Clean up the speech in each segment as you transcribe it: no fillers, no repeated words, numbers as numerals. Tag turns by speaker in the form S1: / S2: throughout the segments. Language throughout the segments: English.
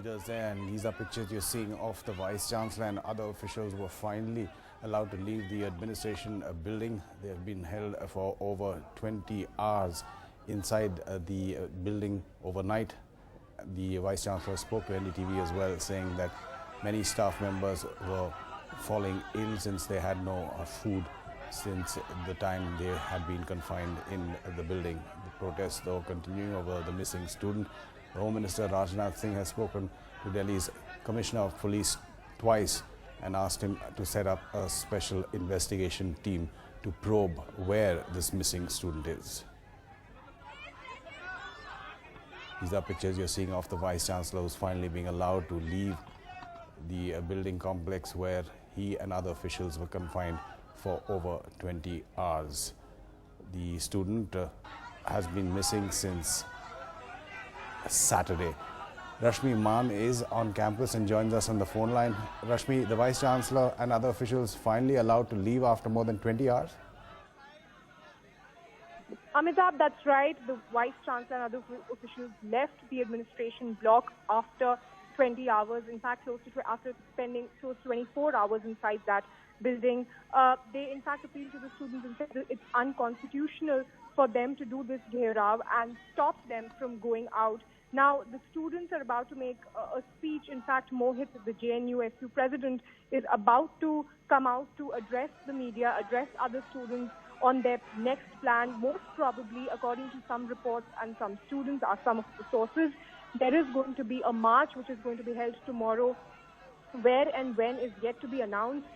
S1: leaders there, and these are pictures you're seeing of the Vice Chancellor and other officials who were finally allowed to leave the administration building. They have been held for over 20 hours inside the building overnight. The Vice Chancellor spoke to NDTV as well, saying that many staff members were falling ill since they had no food since the time they had been confined in the building. The protests, though, continuing over the missing student. The Home Minister Rajnath Singh has spoken to Delhi's Commissioner of Police twice and asked him to set up a special investigation team to probe where this missing student is. These are pictures you're seeing of the Vice Chancellor, who's finally being allowed to leave the building complex where he and other officials were confined for over 20 hours. The student has been missing since Saturday. Rashmi Maan is on campus and joins us on the phone line. Rashmi, the Vice Chancellor and other officials finally allowed to leave after more than 20 hours?
S2: Amitabh, that's right. The Vice Chancellor and other officials left the administration block after 20 hours. In fact, after spending close to 24 hours inside that building. They, in fact, appealed to the students and said that it's unconstitutional for them to do this gherav and stop them from going out. Now, the students are about to make a speech. In fact, Mohit, the JNU SU president, is about to come out to address the media, address other students on their next plan. Most probably, according to some reports and some students, are some of the sources, there is going to be a march which is going to be held tomorrow. Where and when is yet to be announced.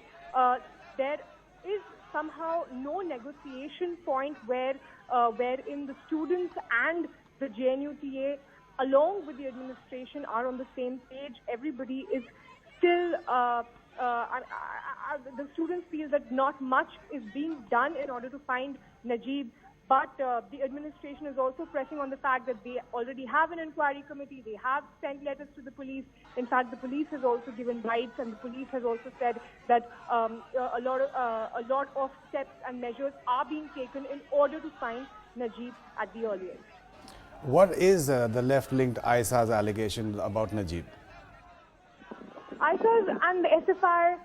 S2: There is somehow no negotiation point wherein the students and the JNUTA, along with the administration, are on the same page. Everybody is still, the students feel that not much is being done in order to find Najeeb. But the administration is also pressing on the fact that they already have an inquiry committee. They have sent letters to the police. In fact, the police has also given rights, and the police has also said that a lot of steps and measures are being taken in order to find Najeeb at the earliest.
S1: What is the left-linked ISA's allegation about Najeeb?
S2: ISA's and the SFR,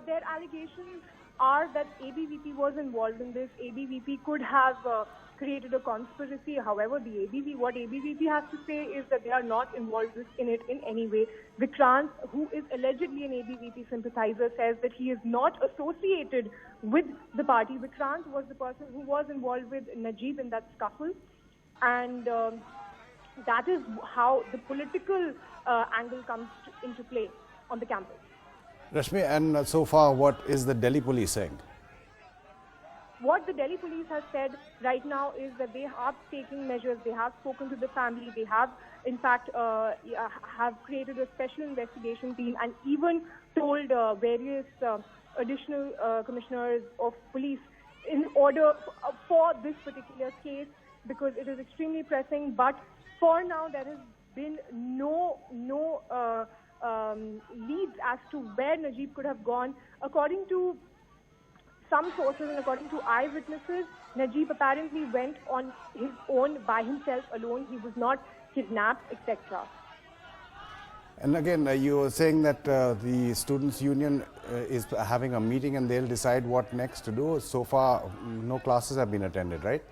S2: their allegations are that ABVP was involved in this. ABVP could have created a conspiracy. However, what ABVP has to say is that they are not involved in it in any way. Vikrant, who is allegedly an ABVP sympathizer, says that he is not associated with the party. Vikrant was the person who was involved with Najeeb in that scuffle. And that is how the political angle comes into play on the campus.
S1: Rashmi, and so far, what is the Delhi police saying?
S2: What the Delhi police has said right now is that they are taking measures. They have spoken to the family. They have, in fact, have created a special investigation team and even told various additional commissioners of police in order for this particular case, because it is extremely pressing. But for now, there has been no leads as to where Najeeb could have gone. According to some sources and according to eyewitnesses, Najeeb apparently went on his own, by himself alone. He was not kidnapped, etc.
S1: And again, you were saying that the Students' Union is having a meeting and they'll decide what next to do. So far, no classes have been attended, right?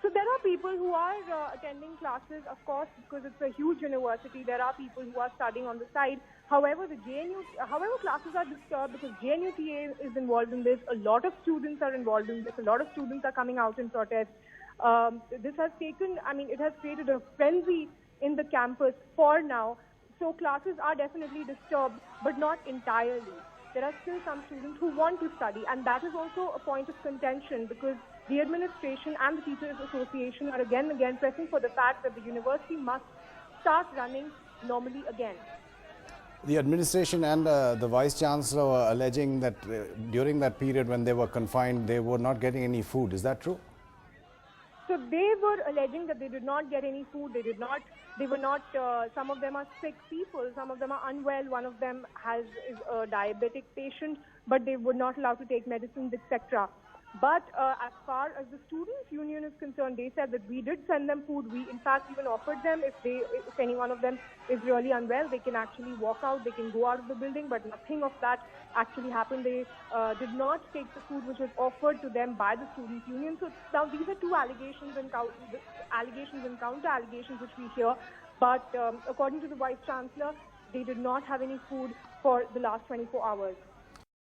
S2: So there are people who are attending classes, of course, because it's a huge university. There are people who are studying on the side. However, classes are disturbed because JNUTA is involved in this. A lot of students are involved in this. A lot of students are coming out in protest. This has it has created a frenzy in the campus for now. So classes are definitely disturbed, but not entirely. There are still some students who want to study, and that is also a point of contention because the administration and the Teachers Association are again and again pressing for the fact that the university must start running normally again.
S1: The administration and the Vice Chancellor were alleging that during that period when they were confined, they were not getting any food. Is that true?
S2: So they were alleging that they did not get any food. Some of them are sick people, some of them are unwell, one of them is a diabetic patient, but they were not allowed to take medicines, etc. But as far as the students' union is concerned, they said that we did send them food. We, in fact, even offered them if any one of them is really unwell, they can actually walk out, they can go out of the building. But nothing of that actually happened. They did not take the food which was offered to them by the students' union. So now these are two allegations and counter allegations which we hear. But according to the Vice Chancellor, they did not have any food for the last 24 hours.